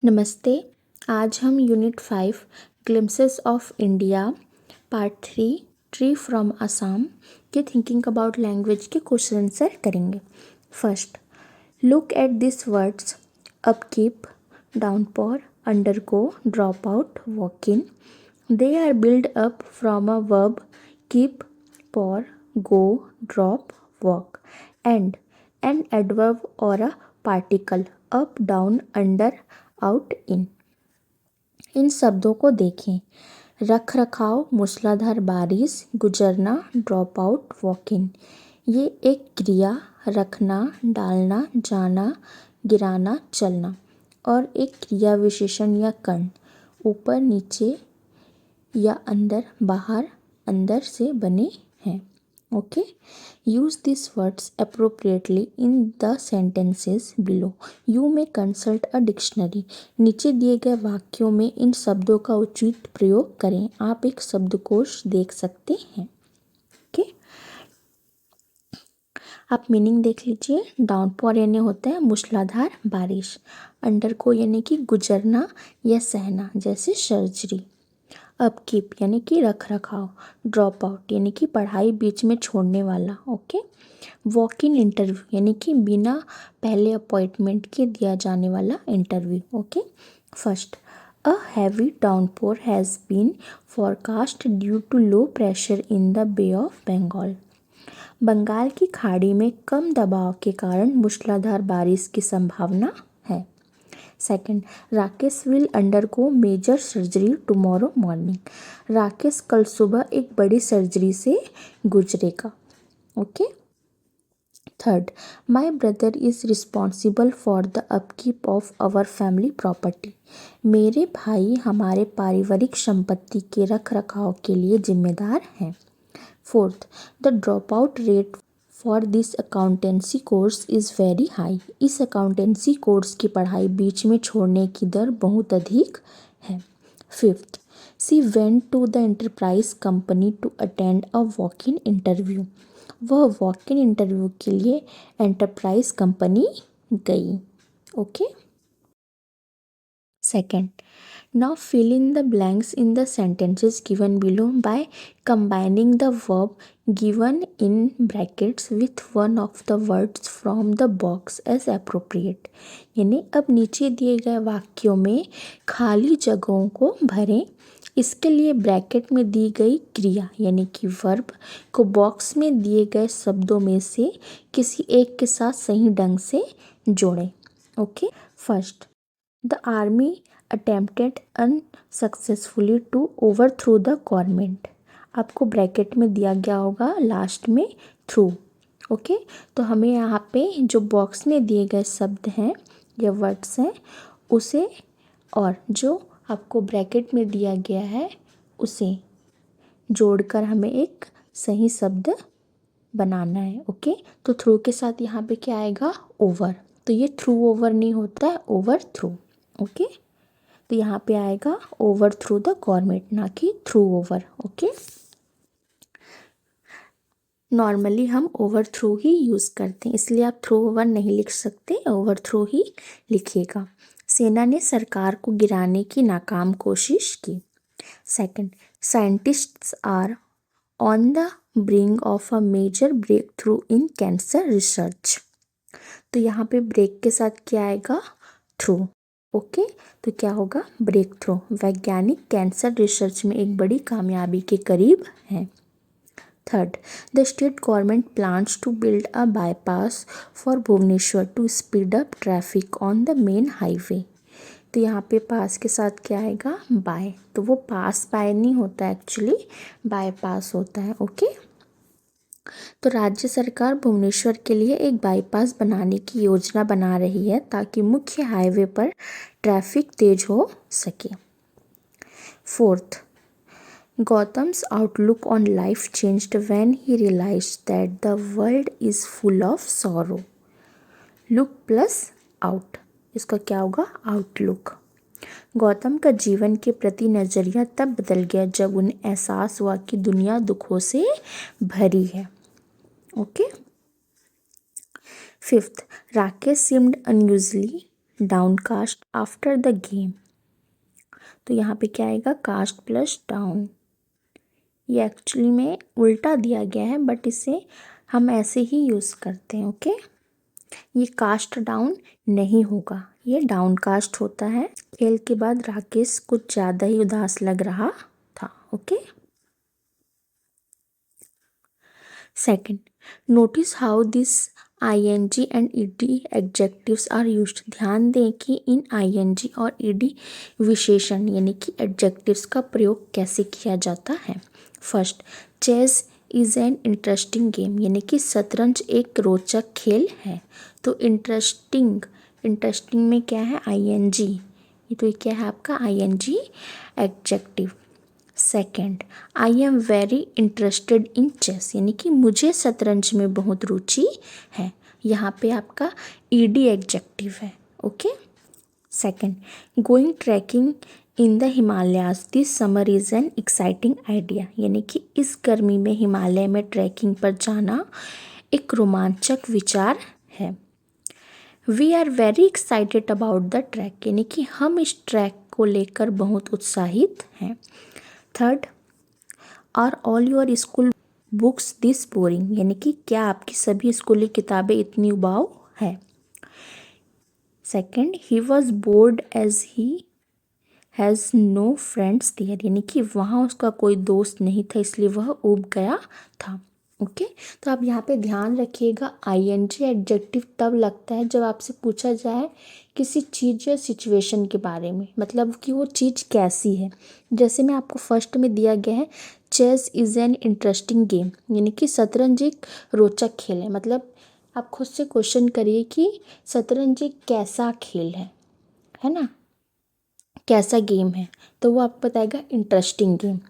नमस्ते। आज हम unit 5 glimpses of India part 3 tree from Assam के थिंकिंग अबाउट लैंग्वेज के क्वेश्चन आंसर करेंगे। First, look at this words upkeep, downpour, undergo, drop out, walk in. They are build up from a verb keep, pour, go, drop, walk, and an adverb or a particle up, down, under, out in शब्दों को देखें। रख रखाव, मूसलाधार बारिश, गुजरना, drop out, walk इन। ये एक क्रिया रखना, डालना, जाना, गिराना, चलना और एक क्रिया विशेषण या कर्ण ऊपर नीचे या अंदर बाहर अंदर से बने हैं। Okay, use this words appropriately in the sentences below. You में कंसल्ट अ डिक्शनरी। नीचे दिए गए वाक्यों में इन शब्दों का उचित प्रयोग करें। आप एक शब्दकोश देख सकते हैं। ओके, आप मीनिंग देख लीजिए। डाउनपोर यानी होता है मूसलाधार बारिश। अंडरगो यानी कि गुजरना या सहना, जैसे सर्जरी। अपकीप यानी कि रख रखाव। ड्रॉप आउट यानी कि पढ़ाई बीच में छोड़ने वाला। ओके, वॉक इन इंटरव्यू यानी कि बिना पहले अपॉइंटमेंट के दिया जाने वाला interview. Okay, first, a heavy downpour has been forecast due to low pressure in the bay of Bengal. Bengal की खाड़ी में कम दबाव के कारण मूसलाधार बारिश की संभावना है। Second, Rakesh will undergo major surgery tomorrow morning. Rakesh कल सुबह एक बड़ी सर्जरी से गुजरेगा। Okay, third, my brother is responsible for the upkeep of our family property. मेरे भाई हमारे पारिवारिक संपत्ति के रख रखाव के लिए जिम्मेदार हैं। Fourth, the drop out rate for this accountancy course is very high. इस अकाउंटेंसी कोर्स की पढ़ाई बीच में छोड़ने की दर बहुत अधिक है। Fifth, she went to the enterprise company to attend a walk in interview. वह वॉक इन इंटरव्यू के लिए एंटरप्राइज कंपनी गई। Okay, second, now fill in the blanks in the sentences given below by combining the verb given in brackets with one of the words from the box as appropriate। यानी अब नीचे दिए गए वाक्यों में खाली जगहों को भरें। इसके लिए ब्रैकेट में दी गई क्रिया यानी कि वर्ब को बॉक्स में दिए गए शब्दों में से किसी एक के साथ सही ढंग से जोड़ें। Okay, first, the army attempted unsuccessfully to overthrow the government. आपको ब्रैकेट में दिया गया होगा लास्ट में थ्रू। ओके, तो हमें यहाँ पे जो बॉक्स में दिए गए शब्द हैं या वर्ड्स हैं उसे और जो आपको ब्रैकेट में दिया गया है उसे जोड़कर हमें एक सही शब्द बनाना है। ओके, तो थ्रू के साथ यहाँ पे क्या आएगा? ओवर। तो ये थ्रू ओवर नहीं होता है, ओवर थ्रू। ओके, तो यहाँ पे आएगा ओवर थ्रू द गवर्नमेंट, ना कि थ्रू ओवर। ओके, नॉर्मली हम ओवर थ्रू ही यूज़ करते हैं, इसलिए आप थ्रू ओवर नहीं लिख सकते, ओवर थ्रू ही लिखिएगा। सेना ने सरकार को गिराने की नाकाम कोशिश की। Second, scientists are on the brink of a major breakthrough in cancer research. तो यहाँ पे ब्रेक के साथ क्या आएगा? थ्रू। ओके, तो क्या होगा? Breakthrough. वैज्ञानिक कैंसर रिसर्च में एक बड़ी कामयाबी के करीब हैं। Third, the state government plans to build a bypass for Bhubaneswar to speed up traffic on the main highway. तो यहाँ पे पास के साथ क्या आएगा? बाय। तो वो पास बाय नहीं होता, एक्चुअली बाईपास होता है। ओके, तो राज्य सरकार भुवनेश्वर के लिए एक बाईपास बनाने की योजना बना रही है ताकि मुख्य हाईवे पर ट्रैफिक तेज हो सके। Fourth, Gautam's outlook on life changed when he realised that the world is full of sorrow. Look plus out, इसका क्या होगा? आउटलुक। गौतम का जीवन के प्रति नज़रिया तब बदल गया जब उन्हें एहसास हुआ कि दुनिया दुखों से भरी है। Okay, fifth, Rakesh seemed unusually downcast after the game. तो यहाँ पे क्या आएगा, कास्ट प्लस डाउन। ये एक्चुअली में उल्टा दिया गया है बट इसे हम ऐसे ही यूज़ करते हैं। ओके, ये कास्ट डाउन नहीं होगा, ये डाउन कास्ट होता है। एल के बाद राकेश कुछ ज़्यादा ही उदास लग रहा था। Okay, second, notice how this ing and ed adjectives are used. ध्यान दें कि इन ing और ed विशेषण यानी कि एडजेक्टिव्स का प्रयोग कैसे किया जाता है। First, chess is an interesting game, यानी कि शतरंज एक रोचक खेल है। तो इंटरेस्टिंग, इंटरेस्टिंग में क्या है, ing, ये तो क्या है आपका ing adjective. Second, I am very interested in chess, यानी कि मुझे शतरंज में बहुत रुचि है। यहाँ पे आपका ईडी एडजेक्टिव है। Okay, second, going trekking in the Himalayas this summer is an exciting idea, यानी कि इस गर्मी में हिमालय में ट्रैकिंग पर जाना एक रोमांचक विचार है। We are very excited about the track, यानी कि हम इस ट्रैक को लेकर बहुत उत्साहित हैं। Third, are all your school books this boring, यानी कि क्या आपकी सभी स्कूली किताबें इतनी उबाऊ है। Second, he was bored as he has no friends there, यानी कि वहाँ उसका कोई दोस्त नहीं था इसलिए वह ऊब गया था। ओके, तो आप यहाँ पे ध्यान रखिएगा, ing एडजेक्टिव तब लगता है जब आपसे पूछा जाए किसी चीज़ या सिचुएशन के बारे में, मतलब कि वो चीज़ कैसी है। जैसे मैं आपको फर्स्ट में दिया गया है, chess is an interesting game, यानी कि शतरंज एक रोचक खेल है। मतलब आप खुद से क्वेश्चन करिए कि शतरंज एक कैसा खेल है ना, कैसा गेम है, तो वो आपको बताएगा इंटरेस्टिंग गेम।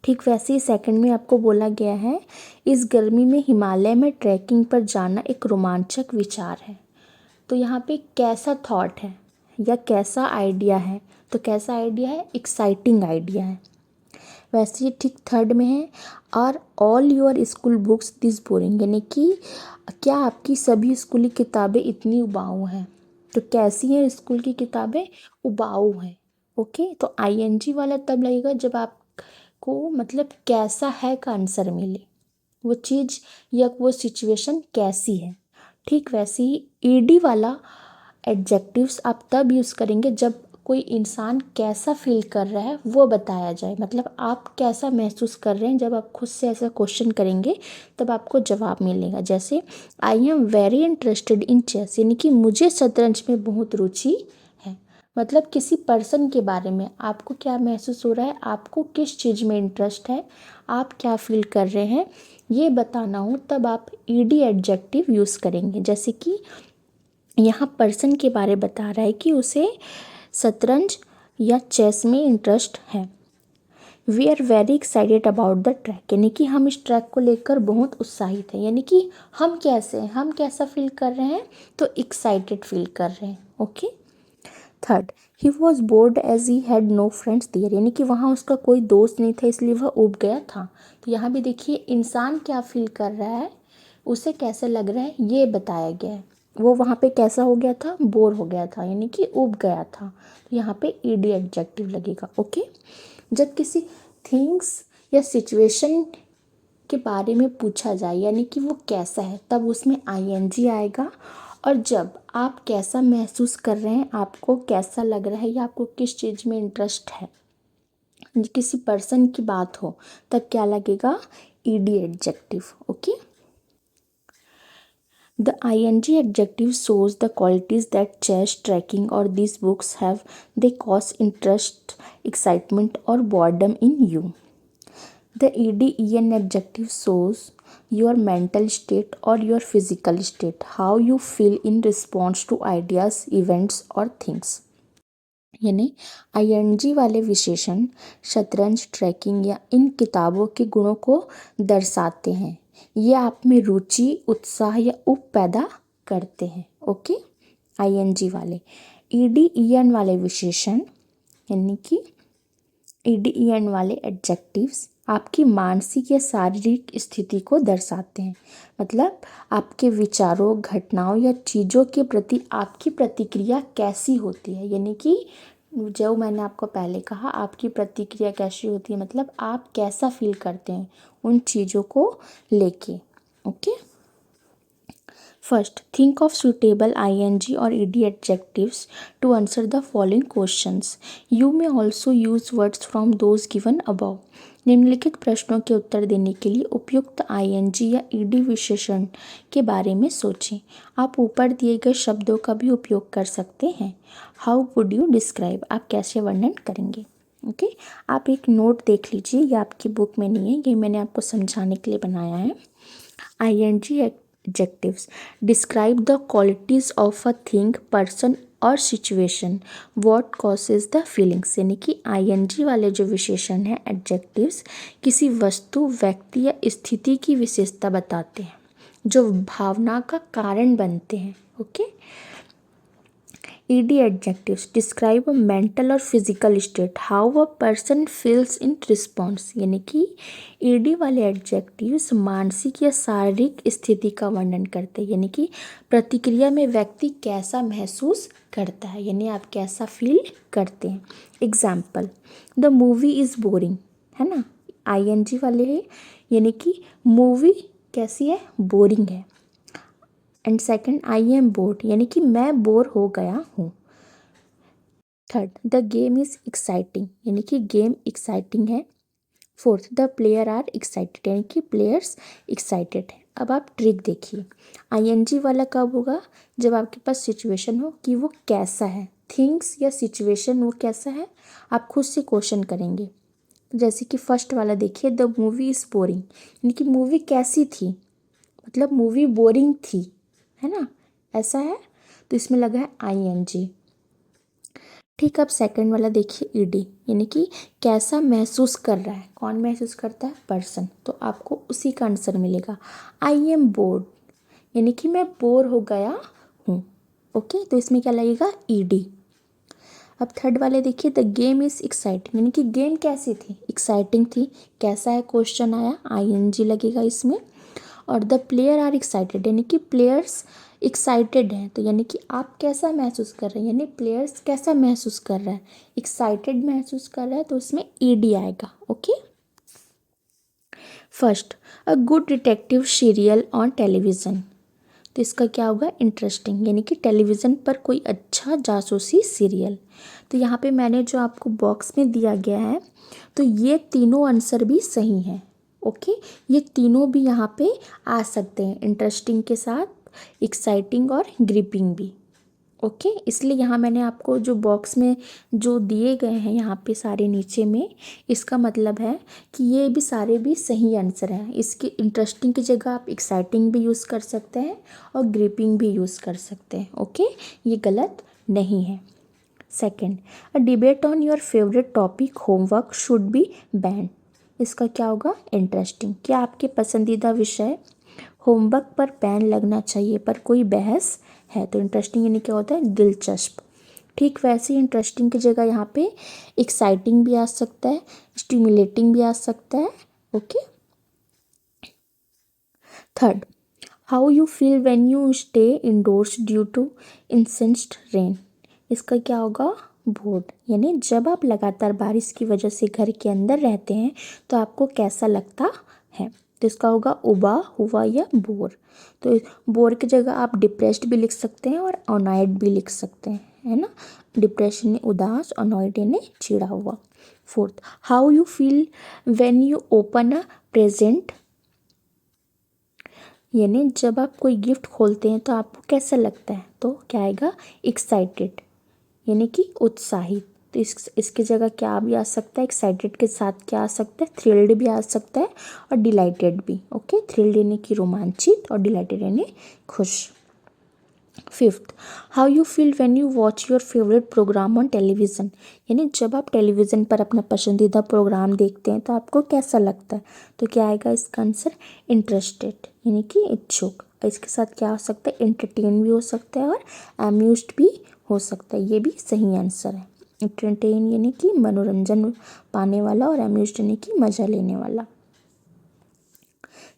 ठीक वैसे ही सेकंड में आपको बोला गया है, इस गर्मी में हिमालय में ट्रैकिंग पर जाना एक रोमांचक विचार है। तो यहाँ पे कैसा थॉट है या कैसा आइडिया है, तो कैसा आइडिया है, एक्साइटिंग आइडिया है। वैसे ही ठीक थर्ड में है, are all your school books this boring, यानी कि क्या आपकी सभी स्कूली किताबें इतनी उबाऊ हैं। तो कैसी हैं स्कूल की किताबें, उबाऊ हैं। ओके, तो ing वाला तब लगेगा जब आपको मतलब कैसा है का आंसर मिले, वो चीज़ या वो सिचुएशन कैसी है। ठीक वैसे ही ईडी वाला एडजेक्टिव्स आप तब यूज़ करेंगे जब कोई इंसान कैसा फील कर रहा है वो बताया जाए, मतलब आप कैसा महसूस कर रहे हैं। जब आप खुद से ऐसा क्वेश्चन करेंगे तब आपको जवाब मिलेगा। जैसे I am very interested in chess, यानी कि मुझे शतरंज में बहुत रुचि है। मतलब किसी पर्सन के बारे में आपको क्या महसूस हो रहा है, आपको किस चीज़ में इंटरेस्ट है, आप क्या फील कर रहे हैं, ये बताना हो तब आप ईडी एडजेक्टिव यूज़ करेंगे। जैसे कि यहाँ पर्सन के बारे बता रहा है कि उसे शतरंज या चेस में इंटरेस्ट है। We are very excited about the track, यानी कि हम इस ट्रैक को लेकर बहुत उत्साहित हैं, यानी कि हम कैसे हैं, हम कैसा फील कर रहे हैं, तो एक्साइटेड फील कर रहे हैं। Okay, third, he was bored as he had no friends there, यानी कि वहाँ उसका कोई दोस्त नहीं था इसलिए वह ऊब गया था। तो यहाँ भी देखिए इंसान क्या फील कर रहा है, उसे कैसे लग रहा है ये बताया गया है। वो वहाँ पे कैसा हो गया था, बोर हो गया था, यानी कि ऊब गया था। तो यहाँ पे ईडी एडजेक्टिव लगेगा। ओके, जब किसी थिंग्स या सिचुएशन के बारे में पूछा जाए यानी कि वो कैसा है, तब उसमें ing आएगा। और जब आप कैसा महसूस कर रहे हैं, आपको कैसा लग रहा है या आपको किस चीज़ में इंटरेस्ट है, किसी पर्सन की बात हो, तब क्या लगेगा, ED adjective. Okay, the ing adjective shows the qualities that chess, trekking or these books have. They cause interest, excitement or boredom in you. The ed en adjective shows your mental state or your physical state, how you feel in response to ideas, events or things. यानी ing वाले विशेषण शतरंज, trekking या इन किताबों के गुणों को दर्शाते हैं। ये आप में रुचि, उत्साह या उप पैदा करते हैं। ओके, ing वाले। ed en वाले विशेषण यानी कि ed en वाले एडजेक्टिव्स आपकी मानसिक या शारीरिक स्थिति को दर्शाते हैं। मतलब आपके विचारों, घटनाओं या चीज़ों के प्रति आपकी प्रतिक्रिया कैसी होती है, यानी कि जो मैंने आपको पहले कहा आपकी प्रतिक्रिया कैसी होती है, मतलब आप कैसा फील करते हैं उन चीज़ों को लेके। Okay, first think of suitable ing or ed adjectives to answer the following questions. You may also use words from those given above. निम्नलिखित प्रश्नों के उत्तर देने के लिए उपयुक्त ing या ed विशेषण के बारे में सोचें। आप ऊपर दिए गए शब्दों का भी उपयोग कर सकते हैं। हाउ वुड यू डिस्क्राइब, आप कैसे वर्णन करेंगे। ओके आप एक नोट देख लीजिए, ये आपकी बुक में नहीं है, ये मैंने आपको समझाने के लिए बनाया है। ing adjectives describe the qualities of a thing, person और situation, what causes the feelings, यानी कि ing वाले जो विशेषण हैं एडजेक्टिव्स किसी वस्तु, व्यक्ति या स्थिति की विशेषता बताते हैं जो भावना का कारण बनते हैं। Okay ed adjectives describe a mental और physical state, how a person feels in response, यानी कि ed वाले एडजेक्टिव्स मानसिक या शारीरिक स्थिति का वर्णन करते हैं, यानी कि प्रतिक्रिया में व्यक्ति कैसा महसूस करता है, यानी आप कैसा फील करते हैं। Example, the movie is boring, है ना, ing वाले है, यानी कि मूवी कैसी है, बोरिंग है। And second, I am bored, यानी कि मैं बोर हो गया हूँ। Third, the game is exciting, यानी कि गेम एक्साइटिंग है। Fourth, the player are excited, यानी कि प्लेयर्स एक्साइटेड है। अब आप ट्रिक देखिए, आईएनजी वाला कब होगा, जब आपके पास सिचुएशन हो कि वो कैसा है, थिंग्स या सिचुएशन वो कैसा है, आप खुद से क्वेश्चन करेंगे। जैसे कि फर्स्ट वाला देखिए, द मूवी इज़ बोरिंग, यानी कि मूवी कैसी थी, मतलब मूवी बोरिंग थी, है ना, ऐसा है, तो इसमें लगा है आईएनजी। ठीक, अब सेकंड वाला देखिए, ईडी, यानी कि कैसा महसूस कर रहा है, कौन महसूस करता है, पर्सन, तो आपको उसी का आंसर मिलेगा। आई एम बोर्ड, यानी कि मैं बोर हो गया हूँ। ओके, तो इसमें क्या लगेगा, ईडी। अब थर्ड वाले देखिए, द गेम इज़ एक्साइटिंग, यानी कि गेम कैसी थी, एक्साइटिंग थी, कैसा है क्वेश्चन आया, आईएनजी लगेगा इसमें। और द प्लेयर आर एक्साइटेड, यानी कि प्लेयर्स एक्साइटेड हैं, तो यानी कि आप कैसा महसूस कर रहे हैं, यानी प्लेयर्स कैसा महसूस कर रहा है, एक्साइटेड महसूस कर रहा है, तो उसमें ईडी आएगा। Okay, first, a good detective serial on television, तो इसका क्या होगा, इंटरेस्टिंग, यानी कि टेलीविज़न पर कोई अच्छा जासूसी सीरियल। तो यहाँ पे मैंने जो आपको बॉक्स में दिया गया है, तो ये तीनों आंसर भी सही हैं। ओके, ये तीनों भी यहाँ पे आ सकते हैं, इंटरेस्टिंग के साथ एक्साइटिंग और ग्रिपिंग भी। ओके, इसलिए यहाँ मैंने आपको जो बॉक्स में जो दिए गए हैं यहाँ पे सारे नीचे में, इसका मतलब है कि ये भी सारे भी सही आंसर हैं। इसकी इंटरेस्टिंग की जगह आप एक्साइटिंग भी यूज़ कर सकते हैं और ग्रिपिंग भी यूज़ कर सकते हैं। ओके, ये गलत नहीं है। Second, a debate on your favourite topic homework should be band, इसका क्या होगा, इंटरेस्टिंग, क्या आपके पसंदीदा विषय होमवर्क पर बैन लगना चाहिए पर कोई बहस है, तो इंटरेस्टिंग यानी क्या होता है, दिलचस्प। ठीक वैसे ही इंटरेस्टिंग की जगह यहाँ पे एक्साइटिंग भी आ सकता है, स्टिमुलेटिंग भी आ सकता है। Okay, third, how you feel when you stay indoors due to incessant rain, इसका क्या होगा, बोर्ड, यानी जब आप लगातार बारिश की वजह से घर के अंदर रहते हैं तो आपको कैसा लगता है, तो इसका होगा उबा हुआ या बोर। तो बोर की जगह आप डिप्रेस्ड भी लिख सकते हैं और अनॉयड भी लिख सकते हैं, है ना, डिप्रेशन यानी उदास, अनॉयड यानी चिढ़ा हुआ। Fourth, how you feel when you open a present, यानी जब आप कोई गिफ्ट खोलते हैं तो आपको कैसा लगता है, तो क्या आएगा, एक्साइटेड, यानी कि उत्साहित। तो इसकी जगह क्या भी आ सकता है, एक्साइटेड के साथ क्या आ सकता है, थ्रिल्ड भी आ सकता है और डिलाइटेड भी। ओके, थ्रिल्ड यानी कि रोमांचित और डिलाइटेड यानी खुश। Fifth, how you feel when you watch your favourite programme on television, यानी जब आप टेलीविज़न पर अपना पसंदीदा प्रोग्राम देखते हैं तो आपको कैसा लगता है, तो क्या आएगा इसका आंसर, इंटरेस्टेड, यानी कि इच्छुक। और इसके साथ क्या हो सकता है, एंटरटेन भी हो सकता है और अम्यूज्ड भी हो सकता है, ये भी सही आंसर है। एंटरटेन यानी कि मनोरंजन पाने वाला और अम्यूज्ड यानी कि मजा लेने वाला।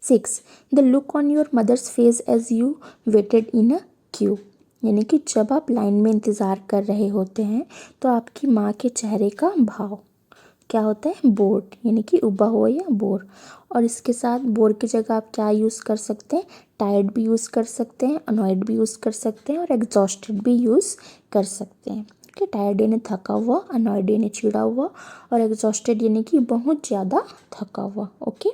6. The look on your mother's face as you waited in a queue, यानी कि जब आप लाइन में इंतज़ार कर रहे होते हैं तो आपकी माँ के चेहरे का भाव क्या होता है, बोर्ड यानी कि उबा हुआ या बोर। और इसके साथ बोर की जगह आप क्या यूज़ कर सकते हैं, टायर्ड भी यूज़ कर सकते हैं, अनॉयड भी यूज़ कर सकते हैं और एग्जॉस्टेड भी यूज़ कर सकते हैं। कि टायर्ड यानी थका हुआ, अनॉयड यानी चिड़ा हुआ और एग्जॉस्टेड यानी कि बहुत ज़्यादा थका हुआ। Okay.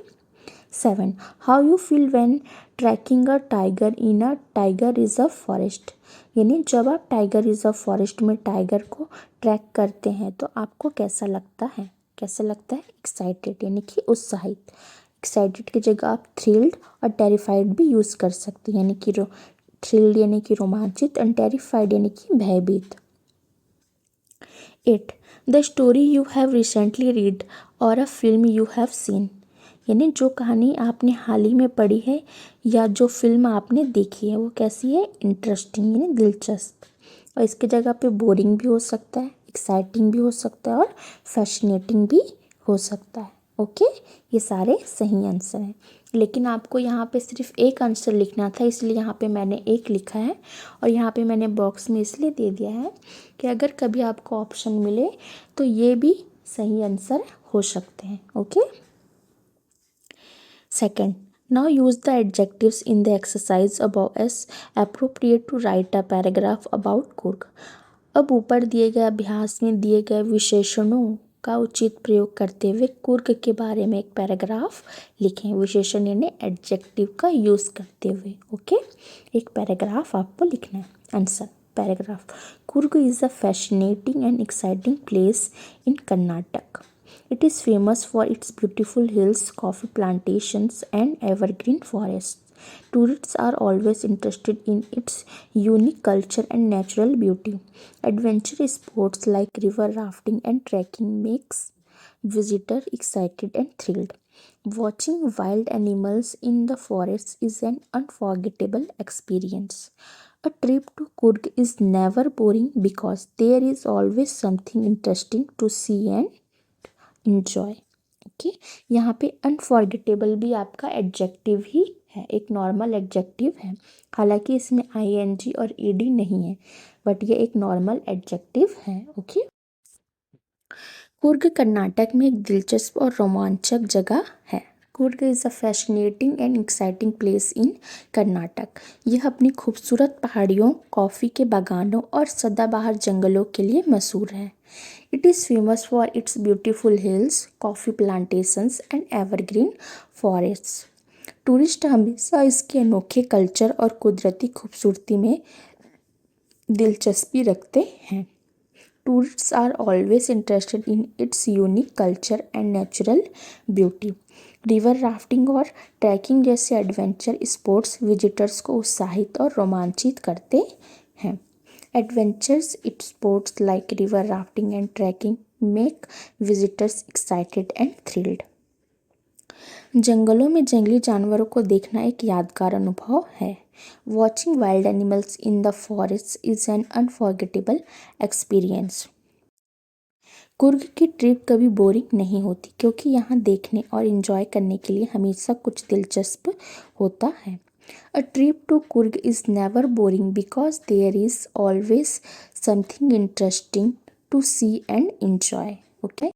7. How you feel when tracking a tiger in a tiger reserve forest, यानी जब आप टाइगर रिजर्व फॉरेस्ट में टाइगर को ट्रैक करते हैं तो आपको कैसा लगता है, कैसा लगता है, एक्साइटेड यानी कि उत्साहित। एक्साइटेड की जगह आप थ्रिल्ड और टेरिफाइड भी यूज़ कर सकते हैं, यानी कि थ्रिल्ड यानी कि रोमांचित और टेरिफाइड यानी कि भयभीत। 8. The story you have recently read or a film you have seen, यानी जो कहानी आपने हाल ही में पढ़ी है या जो फिल्म आपने देखी है वो कैसी है, इंटरेस्टिंग यानी दिलचस्प। और इसकी जगह पे बोरिंग भी हो सकता है, एक्साइटिंग भी हो सकता है और फैसिनेटिंग भी हो सकता है। ओके, ये सारे सही आंसर हैं, लेकिन आपको यहाँ पे सिर्फ एक आंसर लिखना था, इसलिए यहाँ पे मैंने एक लिखा है और यहाँ पे मैंने बॉक्स में इसलिए दे दिया है कि अगर कभी आपको ऑप्शन मिले तो ये भी सही आंसर हो सकते हैं। Okay. Second, now use the adjectives in the exercise above as appropriate to write a paragraph about Coorg. अब ऊपर दिए गए अभ्यास में दिए गए विशेषणों का उचित प्रयोग करते हुए कुर्ग के बारे में एक पैराग्राफ लिखें। विशेषण यानी एडजेक्टिव का यूज़ करते हुए। ओके, एक पैराग्राफ आपको लिखना है। Answer paragraph, Coorg is a fascinating and exciting place in Karnataka. It is famous for its beautiful hills, coffee plantations, and evergreen forests. Tourists are always interested in its unique culture and natural beauty. Adventure sports like river rafting and trekking makes visitors excited and thrilled. Watching wild animals in the forests is an unforgettable experience. A trip to Coorg is never boring because there is always something interesting to see and enjoy. Okay, यहाँ पे unforgettable भी आपका adjective ही है, एक normal adjective है, हालांकि इसमें ING और ईडी नहीं है, बट ये एक नॉर्मल एडजेक्टिव है। ओके। कुर्ग कर्नाटक में एक दिलचस्प और रोमांचक जगह है। Coorg is a fascinating and exciting place in Karnataka. यह अपनी खूबसूरत पहाड़ियों, कॉफ़ी के बागानों और सदाबहार जंगलों के लिए मशहूर है। It is famous for its beautiful hills, coffee plantations and evergreen forests. Tourist हमेशा इसके अनोखे कल्चर और कुदरती खूबसूरती में दिलचस्पी रखते हैं। Tourists are always interested in its unique culture and natural beauty. River rafting और ट्रैकिंग जैसे एडवेंचर स्पोर्ट्स विजिटर्स को उत्साहित और रोमांचित करते हैं। Adventures sports like river rafting and trekking make visitors excited and thrilled. जंगलों में जंगली जानवरों को देखना एक यादगार अनुभव है। Watching wild animals in the forests is an unforgettable experience. Coorg की ट्रिप कभी बोरिंग नहीं होती क्योंकि यहाँ देखने और एंजॉय करने के लिए हमेशा कुछ दिलचस्प होता है। A trip to Coorg is never boring because there is always something interesting to see and enjoy. Okay.